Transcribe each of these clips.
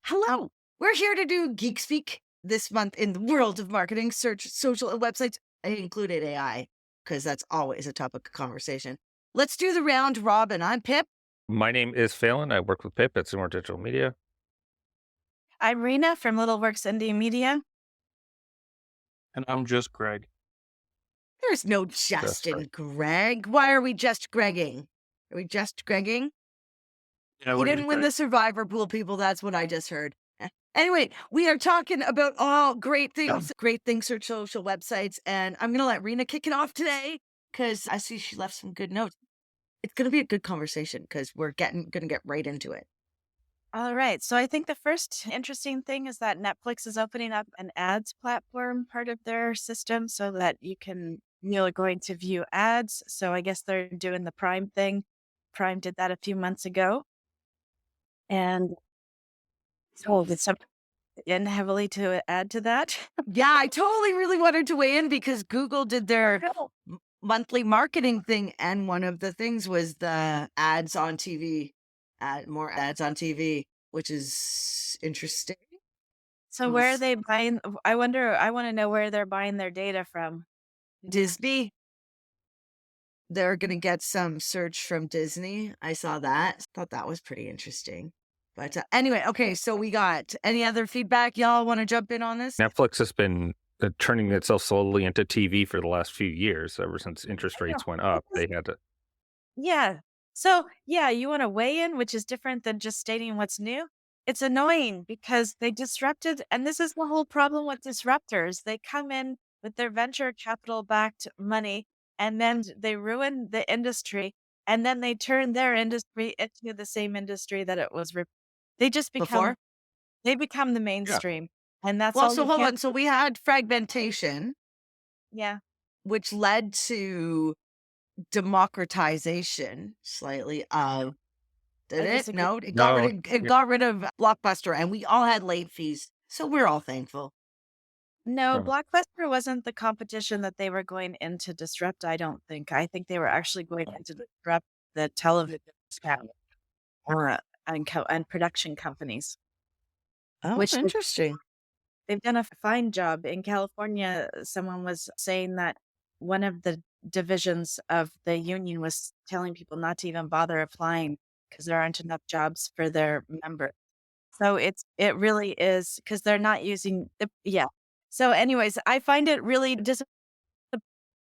Hello. We're here to do Geek Speak this month in the world of marketing, search, social, and websites. I included AI because that's always a topic of conversation. Let's do the round robin. I'm Pip. My name is Phelan. I work with Pip at Seymour Digital Media. I'm Rena from Little Works Indie Media. And I'm just Greg. There's no That's Justin right. Greg. Why are we just Gregging? Are we just Gregging? Yeah, He we're didn't just win Greg. the Survivor Pool, people. That's what I just heard. Anyway, we are talking about all great things for social websites, and I'm gonna let Rena kick it off today because I see she left some good notes. It's gonna be a good conversation because we're gonna get right into it. All right. So I think the first interesting thing is that Netflix is opening up an ads platform part of their system so that you're going to view ads. So I guess they're doing the Prime thing. Prime did that a few months ago. And so it's up in heavily to add to that. Yeah, I totally really wanted to weigh in because Google did their monthly marketing thing, and one of the things was the ads on TV, more ads on TV, which is interesting. So where are they buying? I want to know where they're buying their data from. Disney, they're gonna get some search from Disney. I saw that. Thought that was pretty interesting. But anyway, okay, so we got any other feedback? Y'all want to jump in on this? Netflix has been turning itself slowly into TV for the last few years. Ever since interest I know. rates went up, they had to. Yeah. So, yeah, you want to weigh in, which is different than just stating what's new. It's annoying because they disrupted, and this is the whole problem with disruptors. They come in with their venture capital backed money and then they ruin the industry and then they turn their industry into the same industry that it was. They just Before? become the Yeah. mainstream. And that's Well, all so you hold can. on. So we had fragmentation, Yeah. which led to democratization slightly of did I it? disagree. No, No, it yeah, got rid of Blockbuster and we all had late fees. So we're all thankful. No, no. Blockbuster wasn't the competition that they were going in to disrupt, I don't think. I think they were actually going in to disrupt the television channel or, and production companies, Oh, which interesting. they've done a fine job. In California, someone was saying that one of the divisions of the union was telling people not to even bother applying because there aren't enough jobs for their members. So it really is because 'cause they're not using the yeah. So anyways, I find it really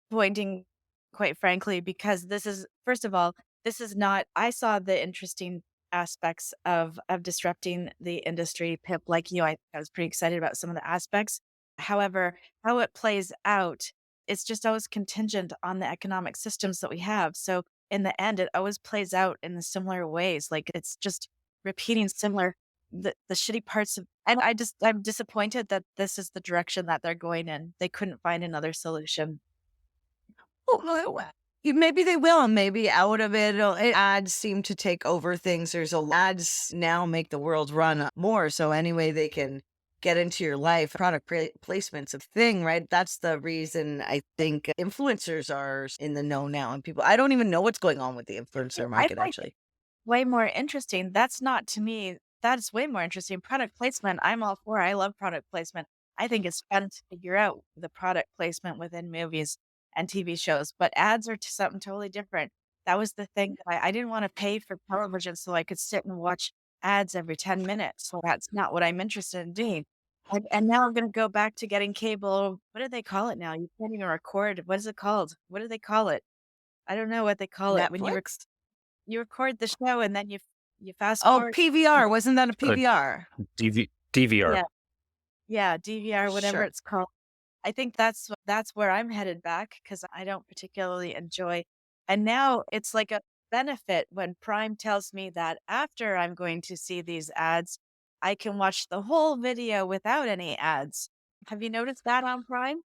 disappointing, quite frankly, because this is first of all, this is not I saw the interesting aspects of disrupting the industry, Pip, like you, I was pretty excited about some of the aspects. However, how it plays out, it's just always contingent on the economic systems that we have. So in the end, it always plays out in the similar ways. Like it's just repeating similar the shitty parts of and I'm disappointed that this is the direction that they're going in. They couldn't find another solution. Well, maybe they will, and maybe out of it, ads seem to take over things. There's a ads now make the world run more. So anyway, they can get into your life. Placement's a thing, right? That's the reason I think influencers are in the know now, and people. I don't even know what's going on with the influencer I market find actually. way more interesting. That's not to me, that is way more interesting. Product placement, I'm all for. I love product placement. I think it's fun to figure out the product placement within movies and TV shows, but ads are something totally different. That was the thing that I didn't want to pay for television so I could sit and watch ads every 10 minutes. So that's not what I'm interested in doing. And now I'm going to go back to getting cable. What do they call it now? You can't even record. What is it called? What do they call it? I don't know what they call it when Netflix. you record the show and then you fast Oh, forward. PVR. Wasn't that a Uh, PVR? DVR. Yeah, yeah, DVR, whatever Sure. it's called. I think that's where I'm headed back because I don't particularly enjoy and now it's like a benefit when Prime tells me that after I'm going to see these ads, I can watch the whole video without any ads. Have you noticed that on Prime?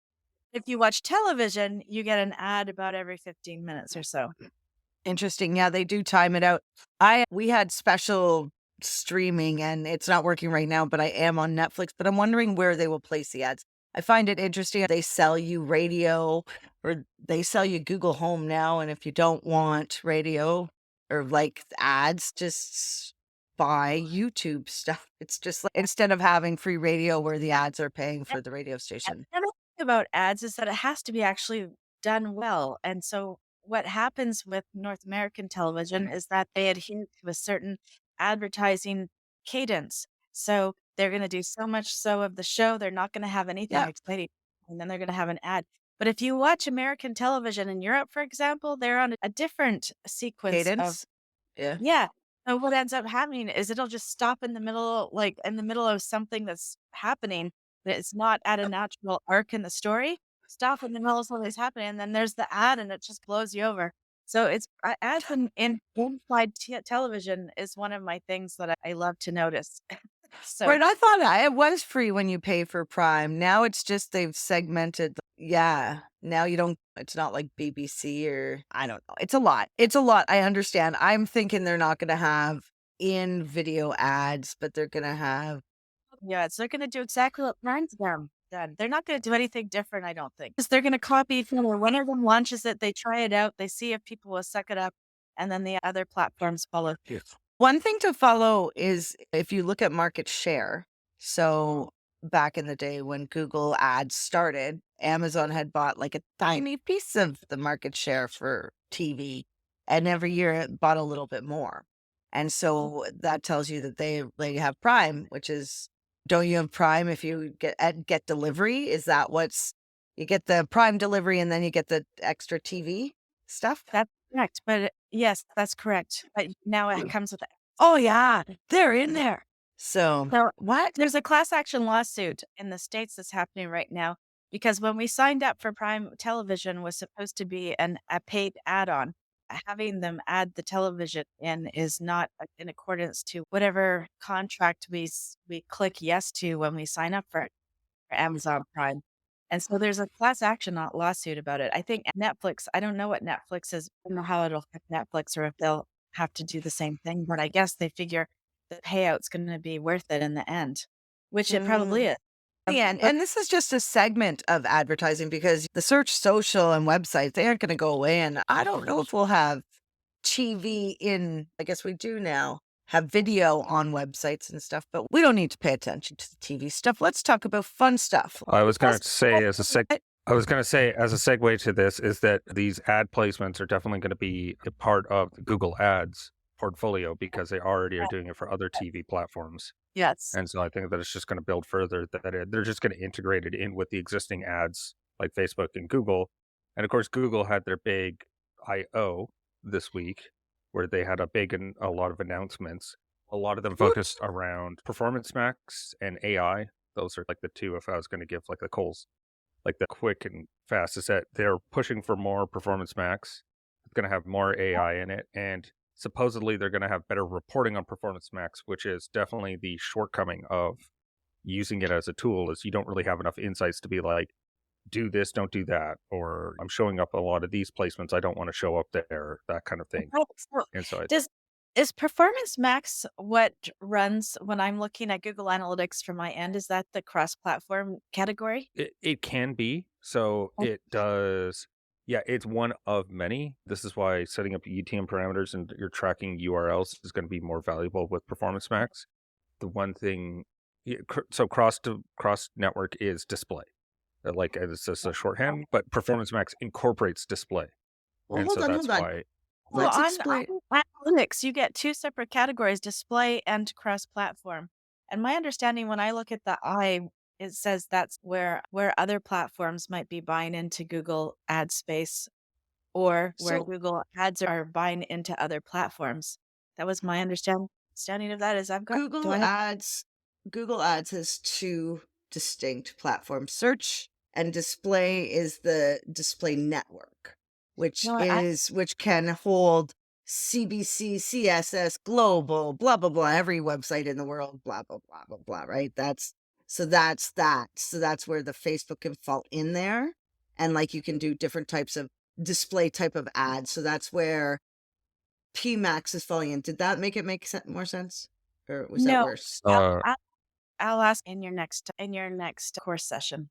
If you watch television, you get an ad about every 15 minutes or so. Interesting. Yeah, they do time it out. We had special streaming and it's not working right now, but I am on Netflix, but I'm wondering where they will place the ads. I find it interesting. They sell you radio or they sell you Google Home now. And if you don't want radio or like ads, just buy YouTube stuff. It's just like instead of having free radio where the ads are paying for the radio station. And the thing about ads is that it has to be actually done well. And so what happens with North American television is that they adhere to a certain advertising cadence. So they're going to do so much so of the show, they're not going to have anything Yeah. exciting, and then they're going to have an ad. But if you watch American television in Europe, for example, they're on a different sequence of Cadence. Yeah. yeah. So what ends up happening is it'll just stop in the middle, like in the middle of something that's happening, that it's not at a natural arc in the story. Stop in the middle of something that's happening, and then there's the ad, and it just blows you over. So it's ads in in-flight television is one of my things that I love to notice. So Right. I thought it was free when you pay for Prime. Now it's just they've segmented. Yeah. Now you don't, it's not like BBC or I don't know. It's a lot. It's a lot. I understand. I'm thinking they're not going to have in video ads, but they're going to have. yeah, so they're going to do exactly what Prime's done. They're not going to do anything different, I don't think. 'Cause they're going to copy each other. One of them launches it, they try it out, they see if people will suck it up, and then the other platforms follow. One thing to follow is if you look at market share. So back in the day when Google ads started, Amazon had bought like a tiny piece of the market share for TV. And every year it bought a little bit more. And so that tells you that they have Prime, which is, don't you have Prime if you get delivery? Is that what's, you get the Prime delivery and then you get the extra TV stuff? That's correct. But yes, that's correct. But now it comes with Oh yeah, they're in there. So So what? there's a class action lawsuit in the States that's happening right now because when we signed up for Prime Television was supposed to be a paid add-on. Having them add the television in is not in accordance to whatever contract we click yes to when we sign up for Amazon Prime. And so there's a class action lawsuit about it. I think Netflix, I don't know what Netflix is, I don't know how it'll affect Netflix or if they'll have to do the same thing, but I guess they figure the payout's going to be worth it in the end, which it probably is. Yeah, and this is just a segment of advertising because the search social and websites, they aren't going to go away. And I don't know if we'll have TV in, I guess we do now, have video on websites and stuff, but we don't need to pay attention to the TV stuff. Let's talk about fun stuff. I was going to say as a segue to this is that these ad placements are definitely going to be a part of the Google Ads portfolio because they already are doing it for other TV platforms. Yes. And so I think that it's just going to build further, that they're just going to integrate it in with the existing ads like Facebook and Google. And of course, Google had their big I/O this week where they had a lot of announcements. A lot of them focused around Performance Max and AI. Those are like the two, if I was going to give like the Coles, like the quick and fast, is that they're pushing for more Performance Max. It's going to have more AI in it. And supposedly they're going to have better reporting on Performance Max, which is definitely the shortcoming of using it as a tool, is you don't really have enough insights to be like, do this, don't do that, or I'm showing up a lot of these placements, I don't want to show up there, that kind of thing. And so Is Performance Max what runs when I'm looking at Google Analytics from my end? Is that the cross-platform category? it can be. So it does. Yeah, it's one of many. This is why setting up UTM parameters and your tracking URLs is going to be more valuable with Performance Max. The one thing, so cross network is display. Like it's just a shorthand, but Performance Max incorporates display. Well, And hold so on, that's hold on. why. Well, Let's on explain. Linux, you get two separate categories, display and cross-platform. And my understanding when I look at the it says that's where other platforms might be buying into Google ad space or where So Google ads are buying into other platforms. That was my understanding of that. Is I've got Google Ads has two distinct platforms. Search and display is the display network, which No, I- which can hold CBC, CSS, global, blah blah blah, every website in the world, blah blah blah blah blah, right? That's that. So that's where the Facebook can fall in there. And like you can do different types of display type of ads. So that's where PMax is falling in. Did that make more sense? Or was that no, worse? I'll ask in your next course session.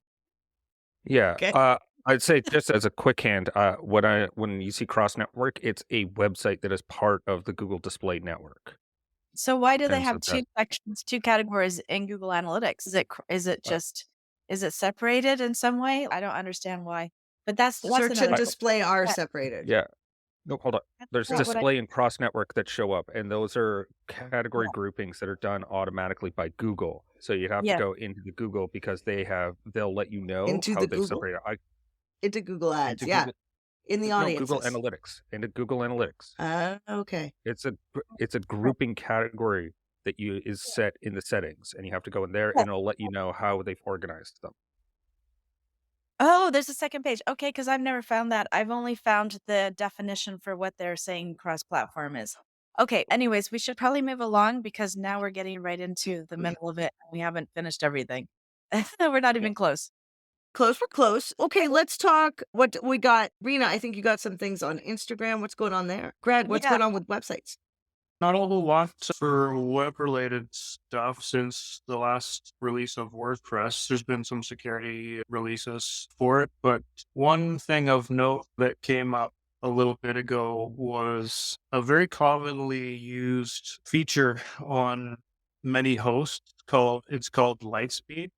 Yeah. Okay. I'd say just as a quick hand, when you see cross network, it's a website that is part of the Google Display Network. So why do they And so have two sections, two categories in Google Analytics? Is it separated in some way? I don't understand why. But that's Search another and thing. display are Yeah. separated. yeah, no, hold on. That's There's not what I display and cross network that show up, and those are category yeah. groupings that are done automatically by Google. So you'd have to Yeah. go into the Google because they'll let you know Into how the they've Google? separated. Into Google Ads, Into yeah. Google, In the no, Google audiences. Analytics, into Google Analytics. Okay. It's a grouping category that is set in the settings, and you have to go in there, Yeah. and it'll let you know how they've organized them. Oh, there's a second page. Okay, because I've never found that. I've only found the definition for what they're saying cross-platform is. Okay, anyways, we should probably move along because now we're getting right into the middle of it. We haven't finished everything. We're not even close. Close, we're close. Okay, let's talk what we got. Rena, I think you got some things on Instagram. What's going on there? Greg, what's Yeah. going on with websites? Not a whole lot for web-related stuff since the last release of WordPress. There's been some security releases for it, but one thing of note that came up a little bit ago was a very commonly used feature on many hosts called Lightspeed.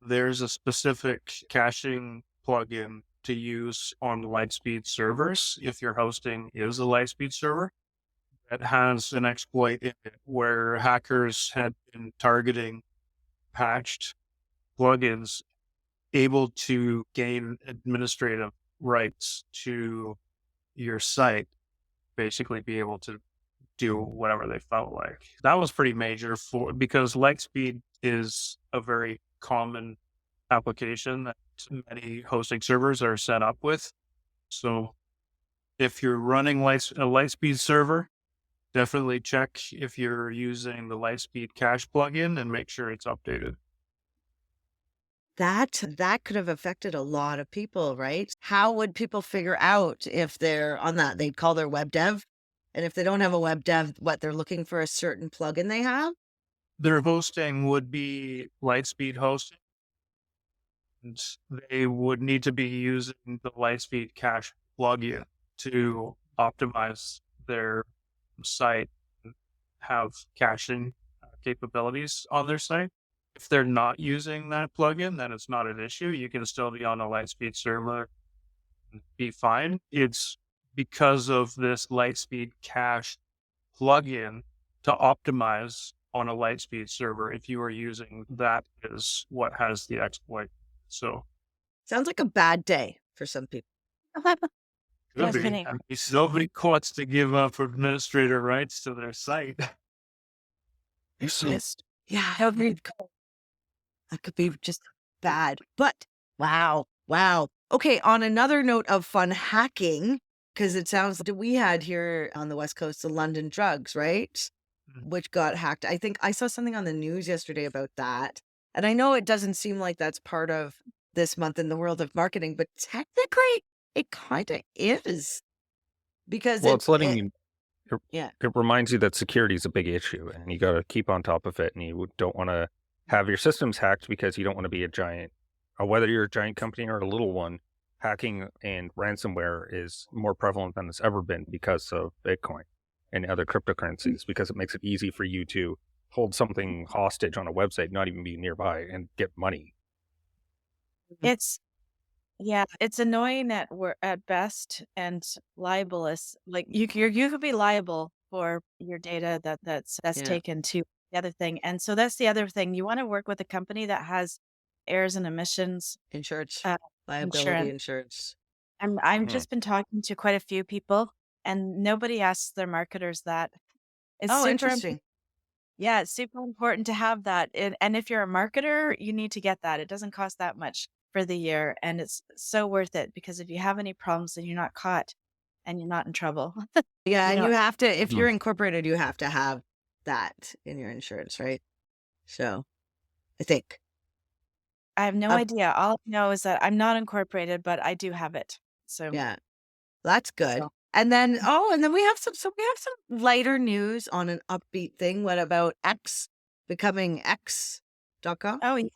There's a specific caching plugin to use on the Lightspeed servers if your hosting is a Lightspeed server. That has an exploit in it where hackers had been targeting patched plugins able to gain administrative rights to your site, basically be able to do whatever they felt like. That was pretty major because Lightspeed is a very common application that many hosting servers are set up with. So if you're running a Lightspeed server, definitely check if you're using the Lightspeed cache plugin and make sure it's updated. That could have affected a lot of people, right? How would people figure out if they're on that? They'd call their web dev. And if they don't have a web dev, what they're looking for a certain plugin they have? Their hosting would be Lightspeed hosting. And they would need to be using the Lightspeed cache plugin to optimize their site and have caching capabilities on their site. If they're not using that plugin, then it's not an issue. You can still be on a Lightspeed server and be fine. It's because of this Lightspeed cache plugin to optimize on a Lightspeed server. If you are using that, is what has the exploit. So Sounds like a bad day for some people. Yes, Vinny. nobody wants to give up administrator rights to their site. Yeah, That would be that could be just bad. But wow. Okay, on another note of fun hacking, because it sounds like we had here on the West Coast the London drugs, right? Mhm. Which got hacked. I think I saw something on the news yesterday about that. And I know it doesn't seem like that's part of this month in the world of marketing, but technically it kind of is. Because Well, it's letting you. yeah. It reminds you that security is a big issue, and you got to keep on top of it. And you don't want to have your systems hacked because you don't want to be a giant. Whether you're a giant company or a little one, hacking and ransomware is more prevalent than it's ever been because of Bitcoin and other cryptocurrencies. Because it makes it easy for you to hold something hostage on a website, not even be nearby, and get money. It's annoying at best and libelous. Like you could be liable for your data that's Yeah. taken to the other thing. And so that's the other thing. You want to work with a company that has errors and emissions Insurance, uh, liability insurance. insurance. I've Mhm. just been talking to quite a few people, and nobody asks their marketers that. It's Oh, super interesting. Yeah, it's super important to have that. And if you're a marketer, you need to get that. It doesn't cost that much for the year, and it's so worth it because if you have any problems, then you're not caught and you're not in trouble. Yeah, You and know, you have to, if Mhm. you're incorporated, you have to have that in your insurance, right? So I think. I have no Uh, idea. All I know is that I'm not incorporated, but I do have it. So Yeah, that's good. So- And then we have some lighter news on an upbeat thing. What about X becoming X.com? oh yeah,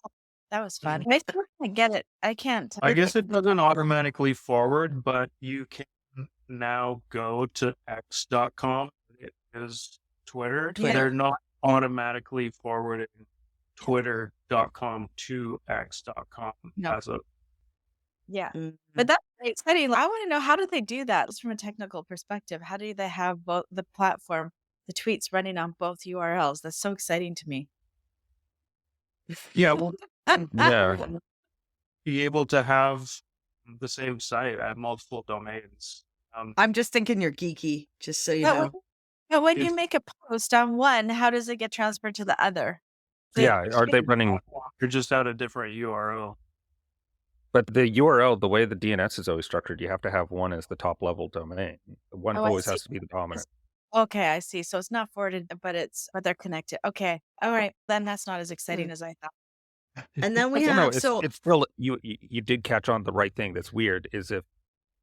that was fun. I still can't get it. I can't. I guess it doesn't automatically forward, but you can now go to x.com. It is Twitter, Yeah. they're not automatically forwarding twitter.com to x.com No. as a Yeah. Mm. But that's very exciting. I want to know, how do they do that? Just from a technical perspective, how do they have both the platform, the tweets running on both URLs? That's so exciting to me. yeah, well, Yeah. be able to have the same site at multiple domains. I'm just thinking you're geeky, just so you But know. when, but when you It's- make a post on one, how does it get transferred to the other? Yeah. Are they running? You're just at a different URL. But the URL, the way the DNS is always structured, you have to have one as the top level domain. One Oh, I always see. has to be the dominant. Okay, I see. So it's not forwarded, but they're connected. Okay. All right. Then that's not as exciting as I thought. And then we Well, no, have it's still you did catch on the right thing. That's weird is if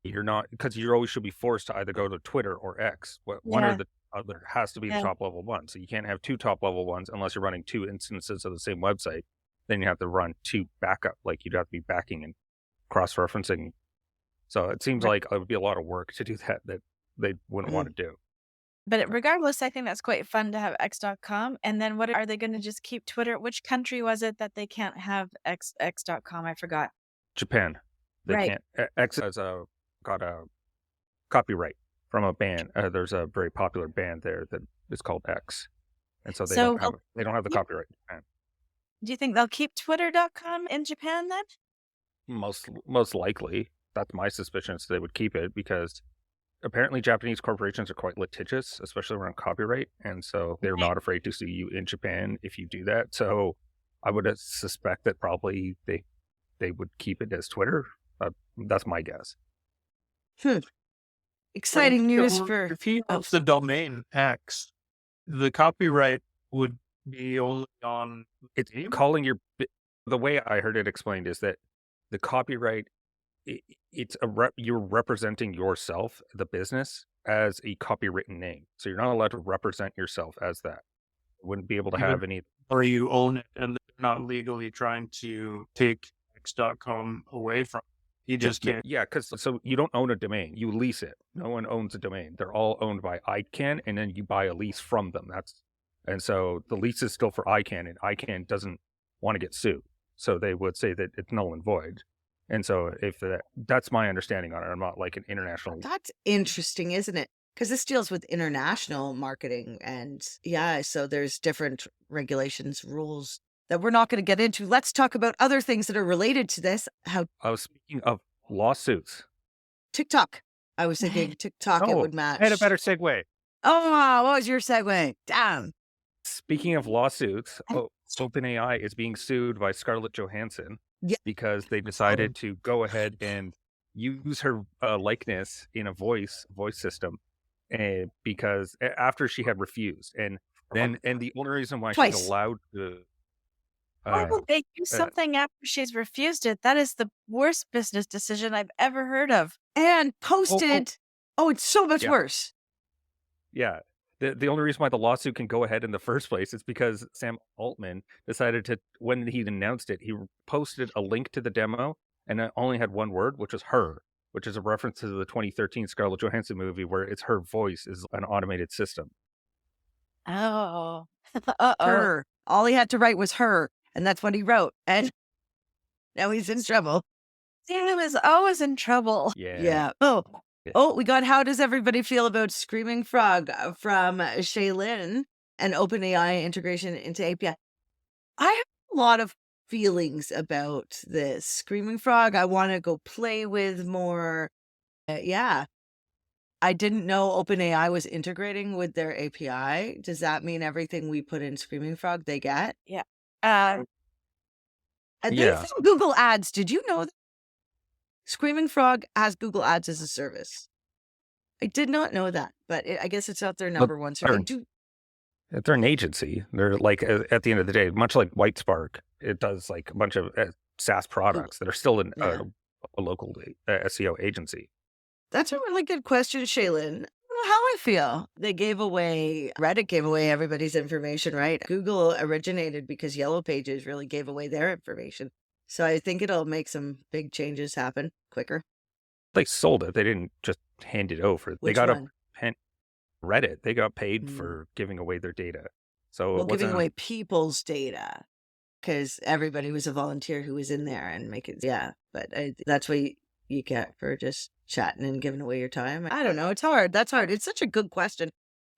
you're not, because you always should be forced to either go to Twitter or X. One or Yeah. the other has to be Yeah. the top level one. So you can't have two top level ones unless you're running two instances of the same website. Then you have to run two backup. Like you'd have to be backing and cross referencing. So it seems Right. like it would be a lot of work to do that they wouldn't want to do. But regardless, I think that's quite fun to have x.com. And then what are they going to just keep Twitter? Which country was it that they can't have x.com? I forgot. Japan, they Right. can't. X has got a copyright from a band. There's a very popular band there that is called X, and so they So don't have the yeah. copyright in Japan. Do you think they'll keep twitter.com in Japan then? Most likely, that's my suspicion. Is they would keep it because apparently Japanese corporations are quite litigious, especially around copyright, and so they're not afraid to sue you in Japan if you do that. So I would suspect that probably they would keep it as Twitter. That's my guess. exciting news for if you have the domain X, the copyright would be only on It's name? calling your the way I heard it explained is that the copyright it's you're representing yourself, the business, as a copywritten name. So you're not allowed to represent yourself as that. Wouldn't be able to Even- have any. or you own it and they're not legally trying to take x.com away from you just can't. Yeah, because so you don't own a domain, you lease it. No one owns a domain. They're all owned by ICANN, and then you buy a lease from them. And so the lease is still for ICANN, and ICANN doesn't want to get sued, so they would say that it's null and void. And so if that's my understanding on it. I'm not like an international. That's interesting, isn't it? Because this deals with international marketing, and yeah, so there's different regulations, rules that we're not going to get into. Let's talk about other things that are related to this. How I was speaking of lawsuits. TikTok. I was thinking TikTok, it would match. I had a better segue. Oh, what was your segue? Damn. Speaking of lawsuits, OpenAI is being sued by Scarlett Johansson because they decided to go ahead and use her likeness in a voice system, because after she had refused, and the only reason why Twice. she's allowed to. Why would they do something after she's refused it? That is the worst business decision I've ever heard of. And posted. Oh, it's so much worse. Yeah. The only reason why the lawsuit can go ahead in the first place is because Sam Altman decided to, when he announced it, he posted a link to the demo, and it only had one word, which is her, which is a reference to the 2013 Scarlett Johansson movie where it's her voice is an automated system. Oh. Her. All he had to write was her, and that's what he wrote. And now he's in trouble. Sam is always in trouble. Yeah. Oh, we got how does everybody feel about Screaming Frog from Shaylin and OpenAI integration into API? I have a lot of feelings about this. Screaming Frog, I want to go play with more. Yeah. I didn't know OpenAI was integrating with their API. Does that mean everything we put in Screaming Frog they get? And they have Google Ads. Did you know that? Screaming Frog has Google Ads as a service. I did not know that, but I guess it's not their number one. So they're an agency. They're like, at the end of the day, much like Whitespark, it does like a bunch of SaaS products that are still in a local SEO agency. That's a really good question, Shaylin. I don't know how I feel. Reddit gave away everybody's information, right? Google originated because Yellow Pages really gave away their information. So I think it'll make some big changes happen quicker. They sold it. They didn't just hand it over. Which they got one? a pen. Reddit, they got paid Mm. for giving away their data. So Well, it giving wasn't, away people's data because everybody was a volunteer who was in there and making, yeah. But that's what you get for just chatting and giving away your time. I don't know. It's hard. That's hard. It's such a good question.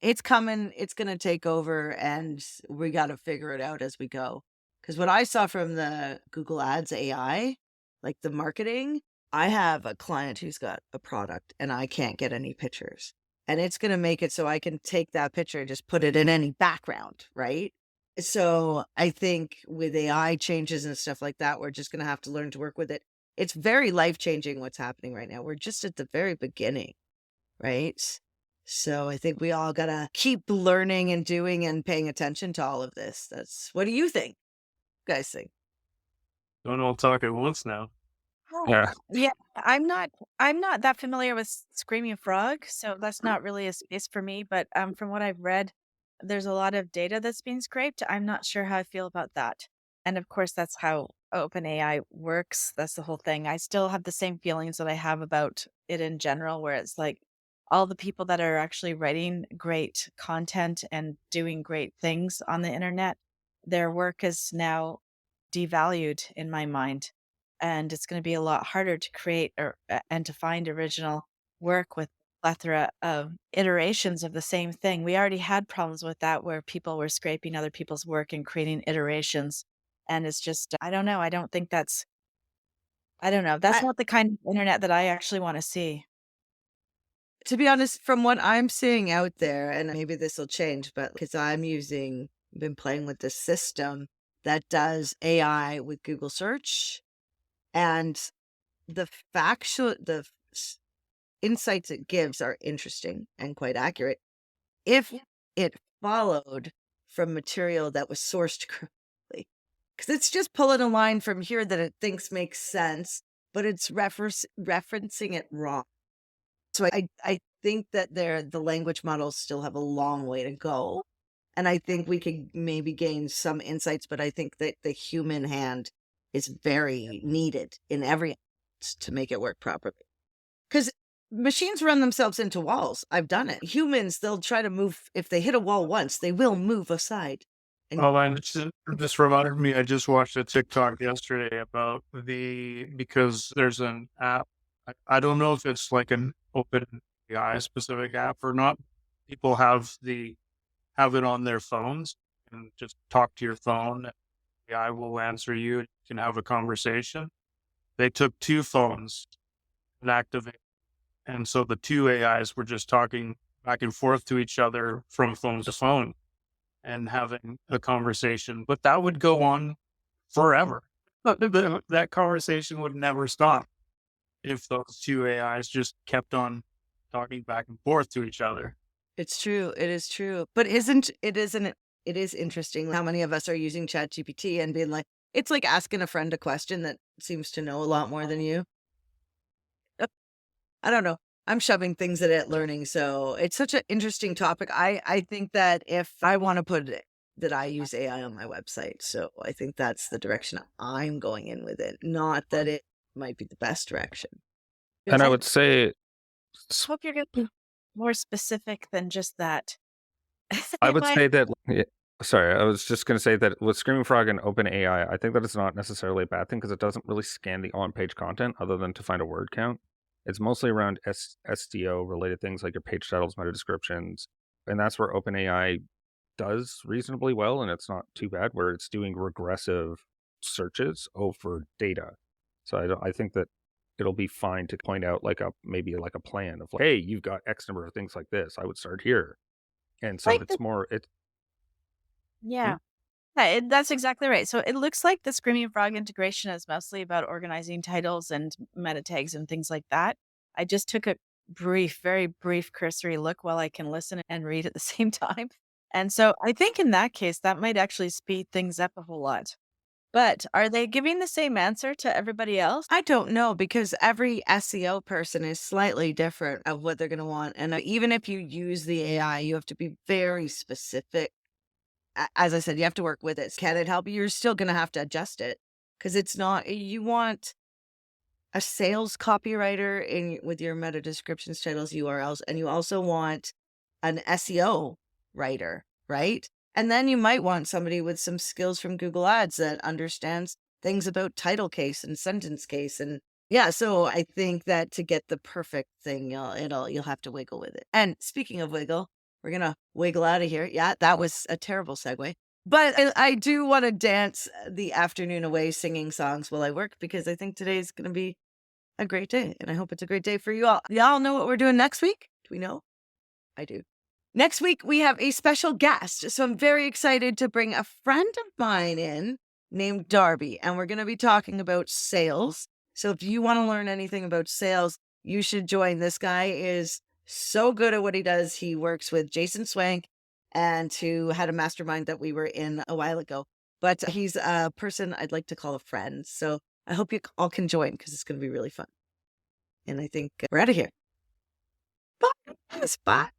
It's coming. It's going to take over, and we got to figure it out as we go. Because what I saw from the Google Ads AI, like the marketing, I have a client who's got a product and I can't get any pictures. And it's going to make it so I can take that picture and just put it in any background, right? So I think with AI changes and stuff like that, we're just going to have to learn to work with it. It's very life changing what's happening right now. We're just at the very beginning, right? So I think we all got to keep learning and doing and paying attention to all of this. What do you think? Guys think? Don't all talk at once now. yeah. Yeah, I'm not that familiar with Screaming Frog, so that's not really a space for me, but from what I've read, there's a lot of data that's being scraped. I'm not sure how I feel about that. And of course, that's how OpenAI works. That's the whole thing. I still have the same feelings that I have about it in general, where it's like all the people that are actually writing great content and doing great things on the internet, their work is now devalued in my mind, and it's going to be a lot harder to create and to find original work with plethora of iterations of the same thing. We already had problems with that where people were scraping other people's work and creating iterations, and it's just I don't know. I don't think I don't know. That's I, not the kind of internet that I actually want to see. to be honest, from what I'm seeing out there, and maybe this will change, but because been playing with this system that does AI with Google search, and the insights it gives are interesting and quite accurate if it followed from material that was sourced correctly. Because it's just pulling a line from here that it thinks makes sense, but it's referencing it wrong. So I think that the language models still have a long way to go. And I think we could maybe gain some insights, but I think that the human hand is very needed in every to make it work properly. Because machines run themselves into walls. I've done it. Humans, they'll try to move. If they hit a wall once, they will move aside. And Oh, and this reminded me, I just watched a TikTok yesterday about because there's an app. I don't know if it's like an open AI specific app or not. People have it on their phones and just talk to your phone. AI will answer you. You can have a conversation. They took two phones and activated. And so the two AIs were just talking back and forth to each other from phone to phone and having a conversation. But that would go on forever. That conversation would never stop if those two AIs just kept on talking back and forth to each other. it's true. It is true. But it is interesting how many of us are using ChatGPT and being like, it's like asking a friend a question that seems to know a lot more than you. I don't know. I'm shoving things at it, learning. So it's such an interesting topic. I think that if I want to put it, that I use AI on my website. So I think that's the direction I'm going in with it. Not that it might be the best direction. And I would say, Hope you're getting more specific than just that. I In would my- say that, sorry, I was just going to say that with Screaming Frog and OpenAI, I think that it's not necessarily a bad thing because it doesn't really scan the on-page content other than to find a word count. It's mostly around SEO related things like your page titles, meta descriptions, and that's where OpenAI does reasonably well, and it's not too bad where it's doing regressive searches over data. So I think that it'll be fine to point out maybe like a plan of like, hey, you've got X number of things like this. I would start here. And so Like it's more Yeah. Yeah, that's exactly right. So it looks like the Screaming Frog integration is mostly about organizing titles and meta tags and things like that. I just took a very brief cursory look while I can listen and read at the same time. And so I think in that case, that might actually speed things up a whole lot. But are they giving the same answer to everybody else? I don't know because every SEO person is slightly different of what they're going to want. And even if you use the AI, you have to be very specific. As I said, you have to work with it. Can it help you? You're still going to have to adjust it because it's not, you want a sales copywriter with your meta descriptions, titles, URLs, and you also want an SEO writer, right? And then you might want somebody with some skills from Google Ads that understands things about title case and sentence case. And yeah, so I think that to get the perfect thing, you'll have to wiggle with it. And speaking of wiggle, we're going to wiggle out of here. Yeah, that was a terrible segue. But I do want to dance the afternoon away singing songs while I work, because I think today is going to be a great day. And I hope it's a great day for you all. Y'all know what we're doing next week? Do we know? I do. Next week, we have a special guest. So I'm very excited to bring a friend of mine in named Darby. And we're going to be talking about sales. So if you want to learn anything about sales, you should join. This guy is so good at what he does. He works with Jason Swank, and who had a mastermind that we were in a while ago. But he's a person I'd like to call a friend. So I hope you all can join, because it's going to be really fun. And I think we're out of here. Bye. Bye.